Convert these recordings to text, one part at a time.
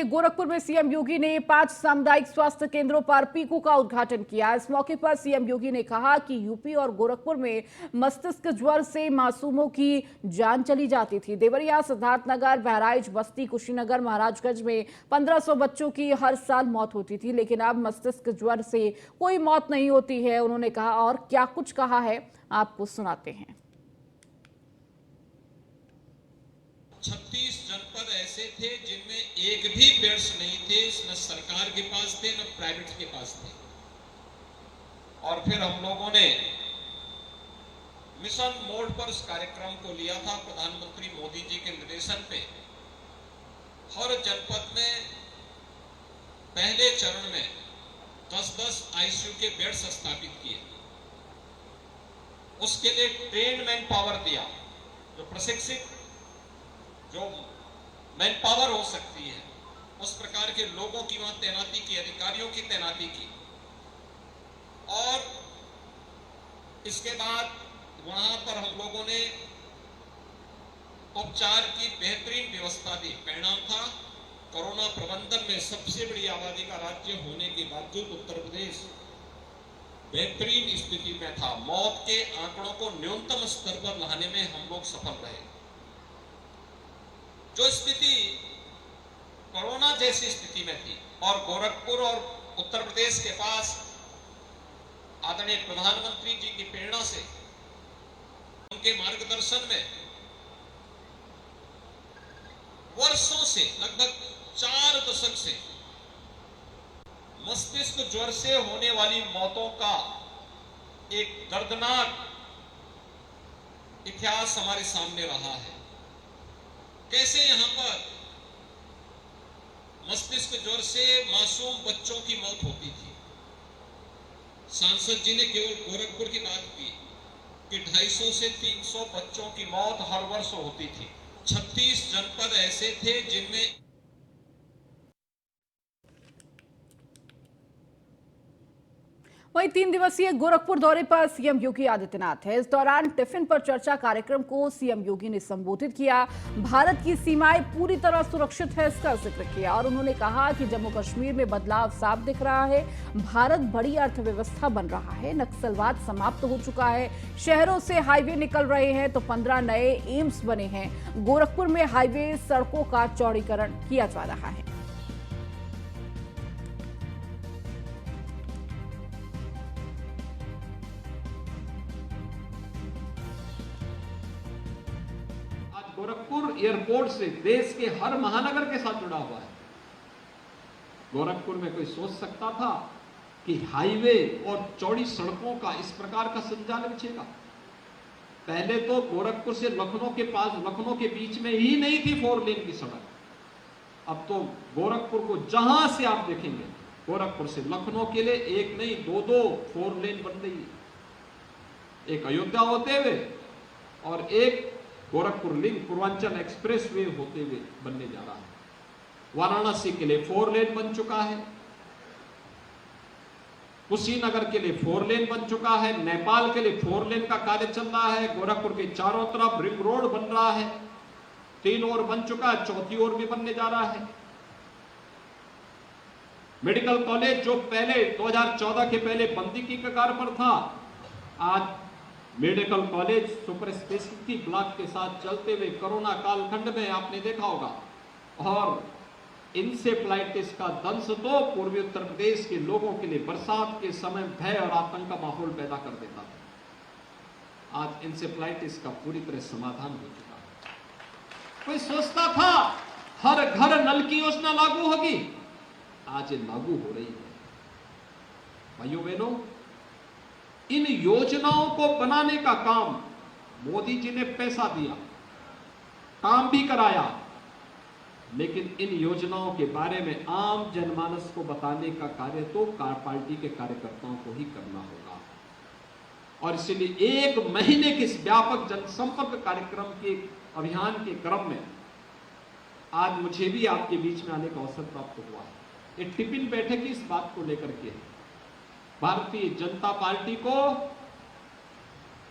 गोरखपुर में सीएम योगी ने 5 सामुदायिक स्वास्थ्य केंद्रों पर पीकू का उद्घाटन किया। इस मौके पर सीएम योगी ने कहा कि यूपी और गोरखपुर में मस्तिष्क ज्वर से मासूमों की जान चली जाती थी। देवरिया, सिद्धार्थनगर, बहराइच, बस्ती, कुशीनगर, महाराजगंज में 1500 बच्चों की हर साल मौत होती थी, लेकिन अब मस्तिष्क ज्वर से कोई मौत नहीं होती है। उन्होंने कहा और क्या कुछ कहा है, आपको सुनाते हैं। 36 जनपद ऐसे थे जिनमें एक भी बेड्स नहीं थे, न सरकार के पास थे न प्राइवेट के पास थे। और फिर हम लोगों ने मिशन मोड पर इस कार्यक्रम को लिया था। प्रधानमंत्री मोदी जी के निर्देशन पे हर जनपद में पहले चरण में 10-10 आईसीयू के बेड्स स्थापित किए। उसके लिए ट्रेन मैन पावर दिया, जो प्रशिक्षित जो मैन पावर हो सकती है, उस प्रकार के लोगों की वहां तैनाती की, अधिकारियों की तैनाती की। और इसके बाद वहां पर हम लोगों ने उपचार की बेहतरीन व्यवस्था दी। परिणाम था, कोरोना प्रबंधन में सबसे बड़ी आबादी का राज्य होने के बावजूद उत्तर प्रदेश बेहतरीन स्थिति में था। मौत के आंकड़ों को न्यूनतम स्तर पर लाने में हम लोग सफल रहे। जो स्थिति कोरोना जैसी स्थिति में थी और गोरखपुर और उत्तर प्रदेश के पास आदरणीय प्रधानमंत्री जी की प्रेरणा से, उनके मार्गदर्शन में वर्षों से, लगभग 4 दशक से मस्तिष्क ज्वर से होने वाली मौतों का एक दर्दनाक इतिहास हमारे सामने रहा है। कैसे यहां पर मस्तिष्क ज्वर से मासूम बच्चों की मौत होती थी। सांसद जी ने केवल गोरखपुर की बात की कि 250 से 300 बच्चों की मौत हर वर्ष होती थी। 36 जनपद ऐसे थे जिनमें वहीं 3 दिवसीय गोरखपुर दौरे पर सीएम योगी आदित्यनाथ है। इस दौरान टिफिन पर चर्चा कार्यक्रम को सीएम योगी ने संबोधित किया। भारत की सीमाएं पूरी तरह सुरक्षित है, इसका जिक्र किया और उन्होंने कहा कि जम्मू कश्मीर में बदलाव साफ दिख रहा है। भारत बड़ी अर्थव्यवस्था बन रहा है, नक्सलवाद समाप्त हो चुका है, शहरों से हाईवे निकल रहे हैं तो 15 नए एम्स बने हैं। गोरखपुर में हाईवे सड़कों का चौड़ीकरण किया जा रहा है। गोरखपुर एयरपोर्ट से देश के हर महानगर के साथ जुड़ा हुआ है। गोरखपुर में कोई सोच सकता था कि हाईवे और चौड़ी सड़कों का इस प्रकार का संजाल बिछेगा? पहले तो गोरखपुर से लखनऊ के बीच में ही नहीं थी 4 लेन की सड़क। अब तो गोरखपुर को जहां से आप देखेंगे, गोरखपुर से लखनऊ के लिए एक नहीं 2-2 4 लेन बन रही है। एक अयोध्या होते हुए और एक Gorakhpur link Purvanchal express way होते हुए बनने जा रहा है। वाराणसी के लिए 4 लेन बन चुका है, कुशीनगर के लिए 4 लेन बन चुका है, नेपाल के लिए 4 लेन का कार्य चल रहा है, गोरखपुर के चारों तरफ रिंग रोड बन रहा है, 3 और बन चुका है, 4थी ओर भी बनने जा रहा है। मेडिकल कॉलेज जो पहले 2014 के पहले बंदी की कगार पर था, आज medical college super speciality block के साथ चलते हुए कोरोना कालखंड में आपने देखा होगा। और इंसेफ्लाइटिस का दंश तो पूर्वी उत्तर प्रदेश के लोगों के लिए बरसात के समय भय और आतंक का माहौल पैदा कर देता था। आज इंसेफ्लाइटिस का पूरी तरह समाधान हो चुका है। कोई सोचता था हर घर नल की योजना लागू होगी, आज ये लागू हो रही है। भाइयों बहनों, इन योजनाओं को बनाने का काम मोदी जी ने पैसा दिया, काम भी कराया, लेकिन इन योजनाओं के बारे में आम जनमानस को बताने का कार्य तो पार्टी के कार्यकर्ताओं को ही करना होगा। और इसलिए 1 महीने के इस व्यापक जनसंपर्क कार्यक्रम के अभियान के क्रम में आज मुझे भी आपके बीच में आने का अवसर प्राप्त हुआ है। एक टिफिन बैठक इस बात को लेकर के है। भारतीय जनता पार्टी को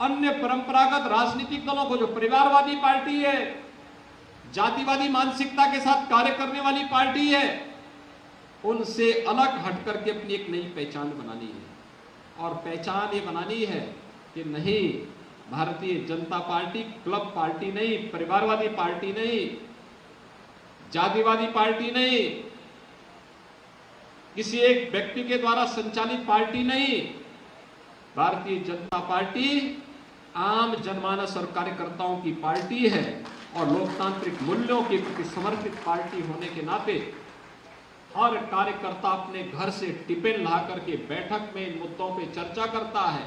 अन्य परंपरागत राजनीतिक दलों को, जो परिवारवादी पार्टी है, जातिवादी मानसिकता के साथ कार्य करने वाली पार्टी है, उनसे अलग हट करके अपनी एक नई पहचान बनानी है। और पहचान ये बनानी है कि नहीं, Bharatiya Janata party club party नहीं, परिवारवादी पार्टी नहीं, जातिवादी पार्टी नहीं, किसी एक व्यक्ति के द्वारा संचालित पार्टी नहीं। भारतीय जनता पार्टी आम जनमानस और कार्यकर्ताओं की पार्टी है और लोकतांत्रिक मूल्यों के प्रति समर्पित पार्टी होने के नाते हर कार्यकर्ता अपने घर से टिफिन ला करके बैठक में इन मुद्दों पे चर्चा करता है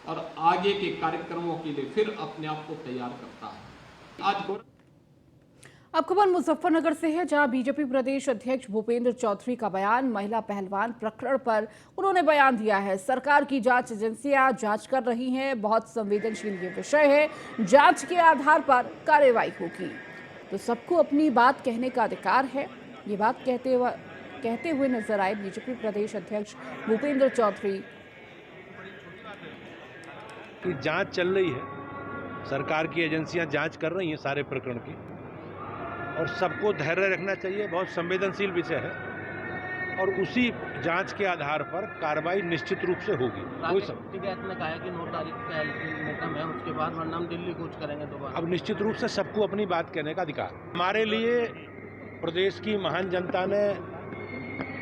और आगे के कार्यक्रमों के लिए फिर अपने आप को तैयार करता है। आज अब खबर मुजफ्फरनगर से है, जहां बीजेपी प्रदेश अध्यक्ष भूपेंद्र चौधरी का बयान। महिला पहलवान प्रकरण पर उन्होंने बयान दिया है। सरकार की जांच एजेंसियां जांच कर रही हैं, बहुत संवेदनशील ये विषय है, जांच के आधार पर कार्रवाई होगी। तो सबको अपनी बात कहने का अधिकार है। ये बात कहते हुए नजर आए बीजेपी प्रदेश अध्यक्ष भूपेंद्र चौधरी। जांच चल रही है, सरकार की एजेंसियां जांच कर रही हैं सारे प्रकरण की, और सबको धैर्य रखना चाहिए। बहुत संवेदनशील विषय है और उसी जांच के आधार पर कार्रवाई निश्चित रूप से होगी। ने कहा कि 9 तारीख का अल्टीमेटम है, उसके बाद वरना हम दिल्ली कूच करेंगे दोबारा। अब निश्चित रूप से सबको अपनी बात कहने का अधिकार। हमारे लिए प्रदेश की महान जनता ने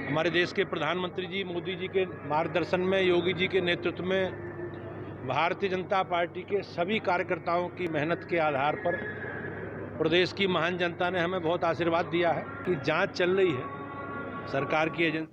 हमारे देश के प्रधानमंत्री जी मोदी जी के मार्गदर्शन में, योगी जी के नेतृत्व में, भारतीय जनता पार्टी के सभी कार्यकर्ताओं की मेहनत के आधार पर प्रदेश की महान जनता ने हमें बहुत आशीर्वाद दिया है कि जांच चल रही है सरकार की एजेंसी।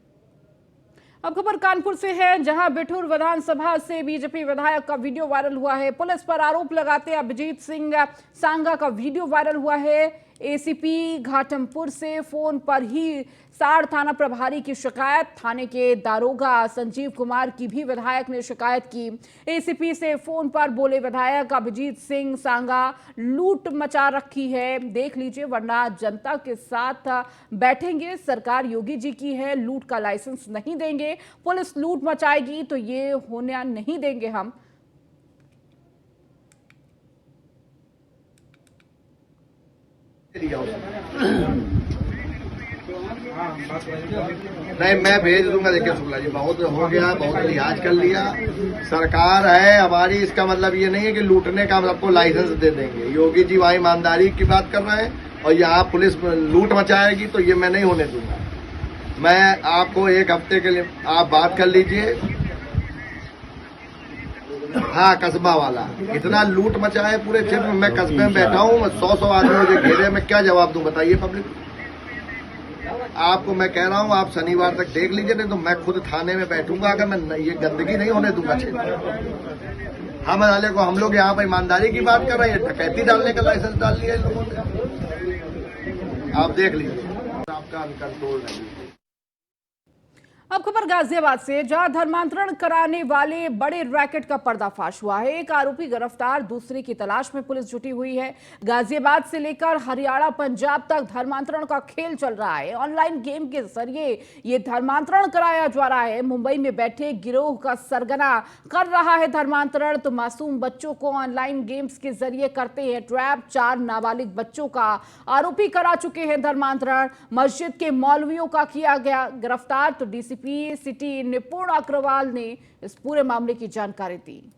अब खबर कानपुर से है, जहां बिठूर विधानसभा से बीजेपी विधायक का वीडियो वायरल हुआ है। पुलिस पर आरोप लगाते अभिजीत सिंह सांगा का वीडियो वायरल हुआ है। एसीपी घाटमपुर से फोन पर ही साड़ थाना प्रभारी की शिकायत। थाने के दारोगा संजीव कुमार की भी विधायक ने शिकायत की। एसीपी से फोन पर बोले विधायक अभिजीत सिंह सांगा, लूट मचा रखी है, देख लीजिए वरना जनता के साथ बैठेंगे। सरकार योगी जी की है, लूट का लाइसेंस नहीं देंगे। पुलिस लूट मचाएगी तो ये होने नहीं देंगे हम। नहीं, मैं भेज दूंगा। देखिए शुक्ला जी, बहुत हो गया, बहुत लिहाज कर लिया। सरकार है हमारी, इसका मतलब ये नहीं है कि लूटने का हम सबको लाइसेंस दे देंगे। योगी जी वहाँ ईमानदारी की बात कर रहे हैं और यहाँ पुलिस लूट मचाएगी तो ये मैं नहीं होने दूंगा। मैं आपको एक हफ्ते के लिए आप बात कर लीजिए। हाँ, कस्बा वाला इतना लूट मचाए पूरे क्षेत्र में। मैं कस्बे में बैठा हूँ, 100 आदमी मुझे घेरे, मैं क्या जवाब दूं बताइए पब्लिक। आपको मैं कह रहा हूँ, आप शनिवार तक देख लीजिए, नहीं तो मैं खुद थाने में बैठूंगा। अगर मैं ये गंदगी नहीं होने दूंगा क्षेत्र। हम लोग यहाँ पर ईमानदारी की बात कर रहे हैं, डकैती डालने का लाइसेंस डाल लिया इन लोगों ने। आप देख लीजिए, आपका अनकंट्रोल नहीं। अब खबर गाजियाबाद से, जहां धर्मांतरण कराने वाले बड़े रैकेट का पर्दाफाश हुआ है। एक आरोपी गिरफ्तार, दूसरे की तलाश में पुलिस जुटी हुई है। गाजियाबाद से लेकर हरियाणा पंजाब तक धर्मांतरण का खेल चल रहा है। ऑनलाइन गेम के जरिए ये धर्मांतरण कराया जा रहा है। मुंबई में बैठे गिरोह का सरगना कर रहा है धर्मांतरण, तो मासूम बच्चों को ऑनलाइन गेम्स के जरिए करते हैं ट्रैप। 4 नाबालिग बच्चों का आरोपी करा चुके हैं धर्मांतरण। मस्जिद के मौलवियों का किया गया गिरफ्तार। तो डीसीपी सिटी निपुण अग्रवाल ने इस पूरे मामले की जानकारी दी।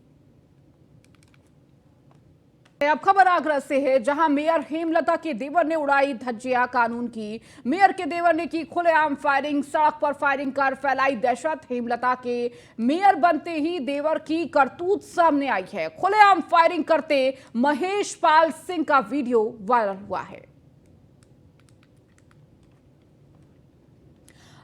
अब खबर आगरा से है, जहां मेयर हेमलता के देवर ने उड़ाई धज्जियां कानून की। मेयर के देवर ने की खुलेआम फायरिंग, सड़क पर फायरिंग कर फैलाई दहशत। हेमलता के मेयर बनते ही देवर की करतूत सामने आई है। खुलेआम फायरिंग करते महेश पाल सिंह का वीडियो वायरल हुआ है।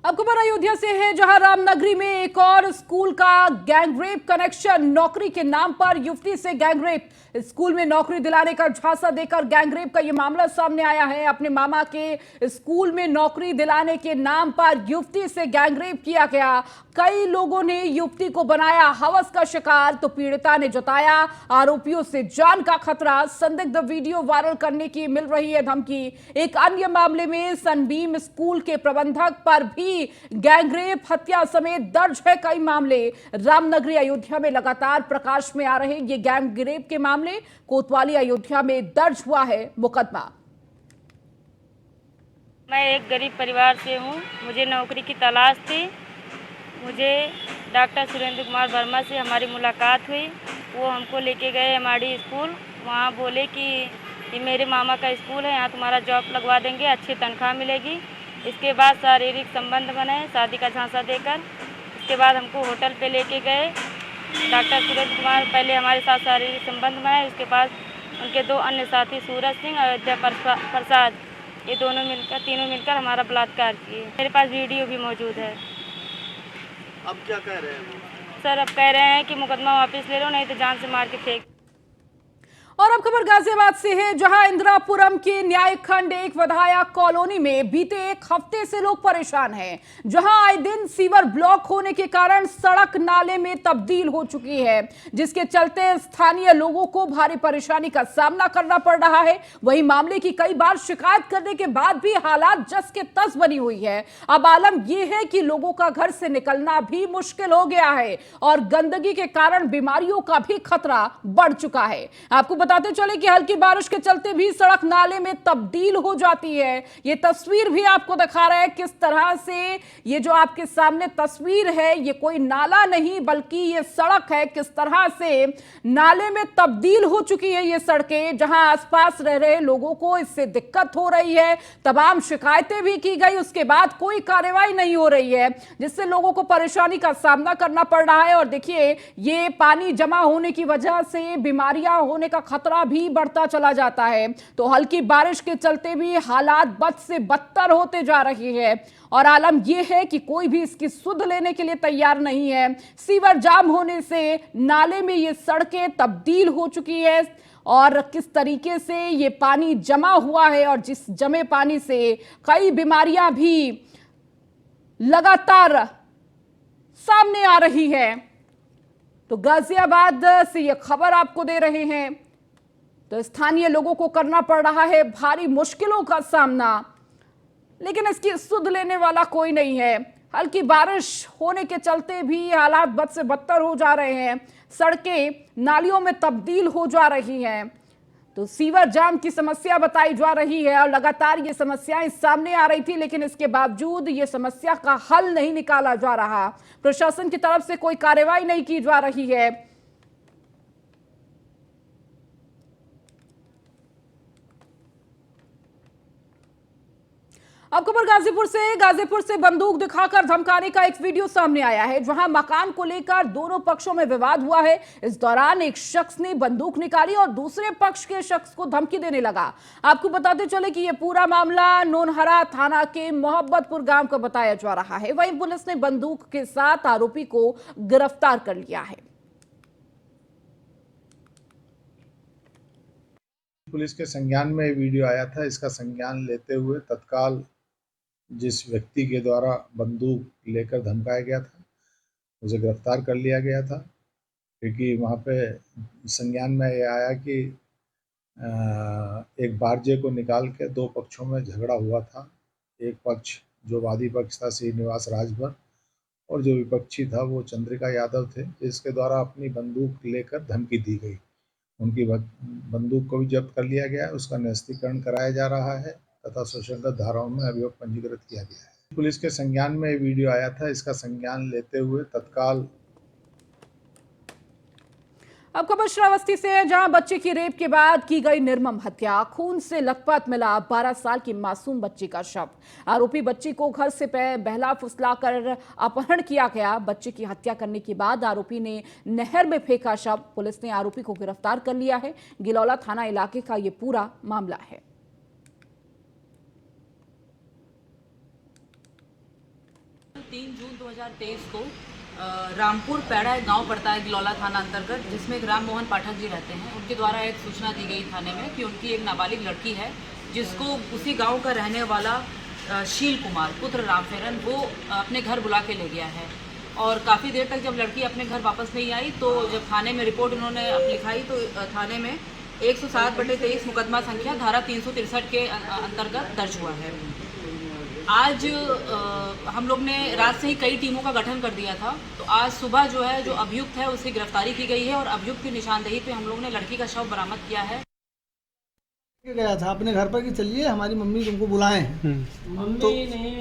अब खबर अयोध्या से है, जहां रामनगरी में एक और स्कूल का गैंगरेप कनेक्शन। नौकरी के नाम पर युवती से गैंगरेप। स्कूल में नौकरी दिलाने का झांसा देकर गैंगरेप का यह मामला सामने आया है। अपने मामा के स्कूल में नौकरी दिलाने के नाम पर युवती से गैंगरेप किया गया। कई लोगों ने युवती को बनाया हवस का शिकार, तो पीड़िता ने जताया आरोपियों से जान का खतरा। संदिग्ध वीडियो वायरल करने की मिल रही है धमकी। एक अन्य मामले में सनबीम स्कूल के प्रबंधक पर भी गैंगरेप, हत्या समेत दर्ज है कई मामले। रामनगरी अयोध्या में लगातार प्रकाश में आ रहे ये गैंगरेप के मामले। कोतवाली अयोध्या में दर्ज हुआ है मुकदमा। मैं एक गरीब परिवार से हूँ। मुझे नौकरी की तलाश थी। मुझे डॉक्टर सुरेंद्र कुमार वर्मा से हमारी मुलाकात हुई। वो हमको लेके गए हमारी स्कूल। वहाँ बोले कि ये मेरे मामा का स्कूल है, यहाँ तुम्हारा जॉब लगवा देंगे, अच्छी तनख्वाह मिलेगी। इसके बाद शारीरिक संबंध बने शादी का झांसा देकर। इसके बाद हमको होटल पे लेके गए। डॉक्टर सुरेंद्र कुमार पहले हमारे साथ शारीरिक संबंध बनाए। उसके बाद उनके दो अन्य साथी सूरज सिंह और अयोध्या प्रसाद, ये तीनों मिलकर हमारा बलात्कार किए। मेरे पास वीडियो भी मौजूद है। अब क्या कह रहे हैं? सर अब कह रहे हैं कि मुकदमा वापस ले लो, नहीं तो जान से मार के फेंक। और अब खबर गाजियाबाद से है, जहां इंदिरापुरम के न्याय खंड एक विधायक कॉलोनी में बीते एक हफ्ते से लोग परेशान हैं, जहां आए दिन सीवर ब्लॉक होने के कारण सड़क नाले में तब्दील हो चुकी है, जिसके चलते स्थानीय लोगों को भारी परेशानी का सामना करना पड़ रहा है। वहीं मामले की कई बार शिकायत करने के बाद भी हालात जस के तस बनी हुई है। अब आलम यह है कि लोगों का घर से निकलना भी मुश्किल हो गया है और गंदगी के कारण बीमारियों का भी खतरा बढ़ चुका है। आपको बताते चले कि हल्की बारिश के चलते भी सड़क नाले में तब्दील हो जाती है। ये तस्वीर भी आपको दिखा रहा है किस तरह से ये जो आपके सामने तस्वीर है, ये कोई नाला नहीं बल्कि ये सड़क है। किस तरह से नाले में तब्दील हो चुकी है ये सड़कें, जहां आसपास रह रहे लोगों को इससे दिक्कत हो रही है। तमाम शिकायतें भी की गई, उसके बाद कोई कार्रवाई नहीं हो रही है, जिससे लोगों को परेशानी का सामना करना पड़ रहा है। और देखिए, ये पानी जमा होने की वजह से बीमारियां होने का खतरा भी बढ़ता चला जाता है। तो हल्की बारिश के चलते भी हालात बद से बदतर होते जा रही है और आलम यह है कि कोई भी इसकी सुध लेने के लिए तैयार नहीं है। सीवर जाम होने से नाले में ये सड़कें तब्दील हो चुकी है और किस तरीके से ये पानी जमा हुआ है और जिस जमे पानी से कई बीमारियां भी लगातार सामने आ रही है। तो गाजियाबाद से ये खबर आपको दे रहे हैं। तो स्थानीय लोगों को करना पड़ रहा है भारी मुश्किलों का सामना, लेकिन इसकी सुध लेने वाला कोई नहीं है। हल्की बारिश होने के चलते भी हालात बद से बदतर हो जा रहे हैं, सड़कें नालियों में तब्दील हो जा रही हैं। तो सीवर जाम की समस्या बताई जा रही है और लगातार ये समस्याएं सामने आ रही थी, लेकिन इसके बावजूद ये समस्या का हल नहीं निकाला जा रहा। प्रशासन की तरफ से कोई कार्रवाई नहीं की जा रही है। अब खबर गाजीपुर से बंदूक दिखाकर धमकाने का एक वीडियो सामने आया है, जहां मकान को लेकर दोनों पक्षों में विवाद हुआ है। इस दौरान एक शख्स ने बंदूक निकाली और दूसरे पक्ष के शख्स को धमकी देने लगा। आपको बताते चले कि यह पूरा मामला नोनहरा थाना के मोहब्बतपुर गांव का बताया जा रहा है। वहीं पुलिस ने बंदूक के साथ आरोपी को गिरफ्तार कर लिया है। पुलिस के संज्ञान में वीडियो आया था। इसका संज्ञान लेते हुए तत्काल जिस व्यक्ति के द्वारा बंदूक लेकर धमकाया गया था उसे गिरफ्तार कर लिया गया था, क्योंकि वहाँ पे संज्ञान में ये आया कि एक बारजे को निकाल के दो पक्षों में झगड़ा हुआ था। एक पक्ष जो वादी पक्ष था श्रीनिवास राजभर और जो विपक्षी था वो चंद्रिका यादव थे, जिसके द्वारा अपनी बंदूक लेकर धमकी दी गई। उनकी बंदूक को भी जब्त कर लिया गया है, उसका निरस्तीकरण कराया जा रहा है तथा सुसंगत धाराओं में अभियोग पंजीकृत किया गया है। पुलिस के संज्ञान में ये वीडियो आया था। इसका संज्ञान लेते हुए तत्काल। अब खबर श्रावस्ती से है, जहां बच्चे की रेप के बाद की गई निर्मम हत्या। खून से लथपथ मिला 12 साल की मासूम बच्ची का शव। आरोपी बच्ची को घर से बहला फुसला कर अपहरण किया गया। बच्चे की हत्या करने के बाद आरोपी ने नहर में फेंका शव। पुलिस ने आरोपी को गिरफ्तार कर लिया है। गिलौला थाना इलाके का ये पूरा मामला है। 3 जून 2023 को रामपुर पैड़ा एक गांव पड़ता है गिलौला थाना अंतर्गत, जिसमें राम मोहन पाठक जी रहते हैं। उनके द्वारा एक सूचना दी गई थाने में कि उनकी एक नाबालिग लड़की है, जिसको उसी गांव का रहने वाला शील कुमार पुत्र रामफेरन वो अपने घर बुला के ले गया है। और काफ़ी देर तक जब लड़की अपने घर वापस नहीं आई तो जब थाने में रिपोर्ट उन्होंने लिखाई तो थाने में 107/23 मुकदमा संख्या धारा 363 के अंतर्गत दर्ज हुआ है। आज हम लोग ने रात से ही कई टीमों का गठन कर दिया था। तो आज सुबह जो है जो अभियुक्त है उसकी गिरफ्तारी की गई है और अभियुक्त की निशानदेही पे हम लोग ने लड़की का शव बरामद किया है। गया था अपने घर पर कि चलिए हमारी मम्मी तुमको बुलाए हैं। तो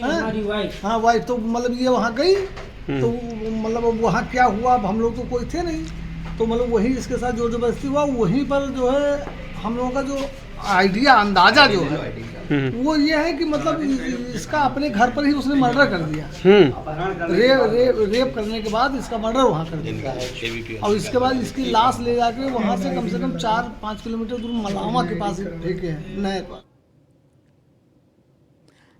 हमारी वाइफ, हाँ वाइफ, तो मतलब ये वहाँ गई तो मतलब वहाँ क्या हुआ, अब हम लोग तो कोई थे नहीं, तो मतलब वही इसके साथ जो जबरदस्ती हुआ, वहीं पर जो है हम लोगों का जो आइडिया अंदाजा जो है वो ये है कि मतलब इसका अपने घर पर ही उसने मर्डर कर दिया। रेप करने के बाद इसका मर्डर वहाँ कर दिया और इसके बाद इसकी लाश ले जाके वहाँ से कम 4-5 किलोमीटर दूर मलावा के पास फेंके हैं नहर पर।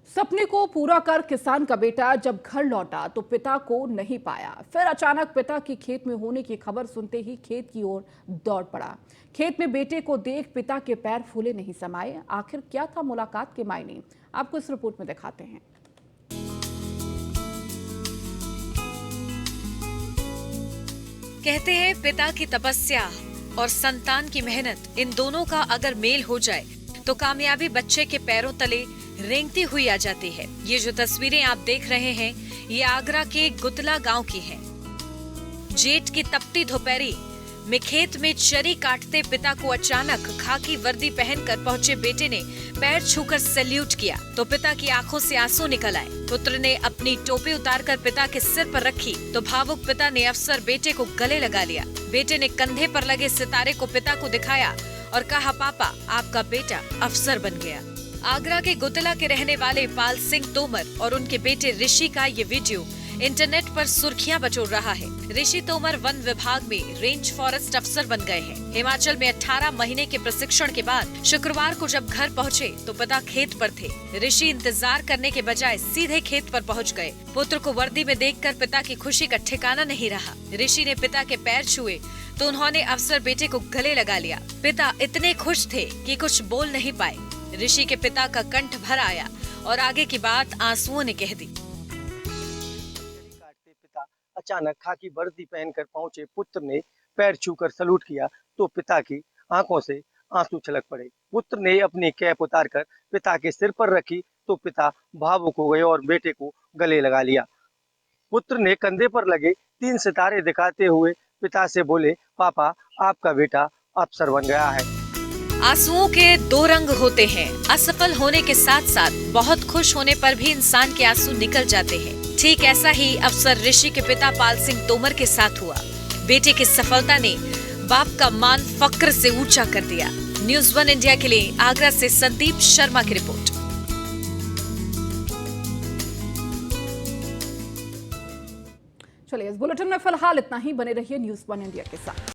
सपने को पूरा कर किसान का बेटा जब घर लौटा तो पिता को नहीं पाया। फिर अचानक पिता की खेत में होने की खबर सुनते ही खेत की ओर दौड़ पड़ा। खेत में बेटे को देख पिता के पैर फूले नहीं समाये। आखिर क्या था मुलाकात के मायने, आपको इस रिपोर्ट में दिखाते हैं। कहते हैं पिता की तपस्या और संतान की मेहनत, इन दोनों का अगर मेल हो जाए तो कामयाबी बच्चे के पैरों तले रेंगती हुई आ जाती है। ये जो तस्वीरें आप देख रहे हैं ये आगरा के गुतला गांव की हैं। जेठ की तपती दोपहरी में खेत में चरी काटते पिता को अचानक खाकी वर्दी पहनकर पहुंचे बेटे ने पैर छूकर सैल्यूट किया तो पिता की आंखों से आंसू निकल आए। पुत्र ने अपनी टोपी उतारकर पिता के सिर पर रखी तो भावुक पिता ने अफसर बेटे को गले लगा लिया। बेटे ने कंधे पर लगे सितारे को पिता को दिखाया और कहा, पापा आपका बेटा अफसर बन गया। आगरा के गुतला के रहने वाले पाल सिंह तोमर और उनके बेटे ऋषि का ये वीडियो इंटरनेट पर सुर्खियां बटोर रहा है। ऋषि तोमर वन विभाग में रेंज फॉरेस्ट अफसर बन गए हैं। हिमाचल में 18 महीने के प्रशिक्षण के बाद शुक्रवार को जब घर पहुंचे तो पिता खेत पर थे। ऋषि इंतजार करने के बजाय सीधे खेत पर पहुंच गए। पुत्र को वर्दी में देखकर पिता की खुशी का ठिकाना नहीं रहा। ऋषि ने पिता के पैर छुए तो उन्होंने अफसर बेटे को गले लगा लिया। पिता इतने खुश थे कि कुछ बोल नहीं पाए। ऋषि के पिता का कंठ भर आया और आगे की बात आंसुओं ने कह दी। पिता अचानक खाकी वर्दी पहनकर पहुंचे, पुत्र ने पैर छूकर सलूट किया तो पिता की आंखों से आंसू छलक पड़े। पुत्र ने अपनी कैप उतारकर पिता के सिर पर रखी तो पिता भावुक हो गए और बेटे को गले लगा लिया। पुत्र ने कंधे पर लगे 3 सितारे दिखाते हुए पिता से बोले, पापा आपका बेटा अफसर बन गया है। आंसुओं के 2 रंग होते हैं। असफल होने के साथ साथ बहुत खुश होने पर भी इंसान के आंसू निकल जाते हैं। ठीक ऐसा ही अफसर ऋषि के पिता पाल सिंह तोमर के साथ हुआ। बेटे की सफलता ने बाप का मान फक्र से ऊंचा कर दिया। न्यूज़ 1 इंडिया के लिए आगरा से संदीप शर्मा की रिपोर्ट। चलिए, इस बुलेटिन में फिलहाल इतना ही। बने रहिए न्यूज़ 1 इंडिया के साथ।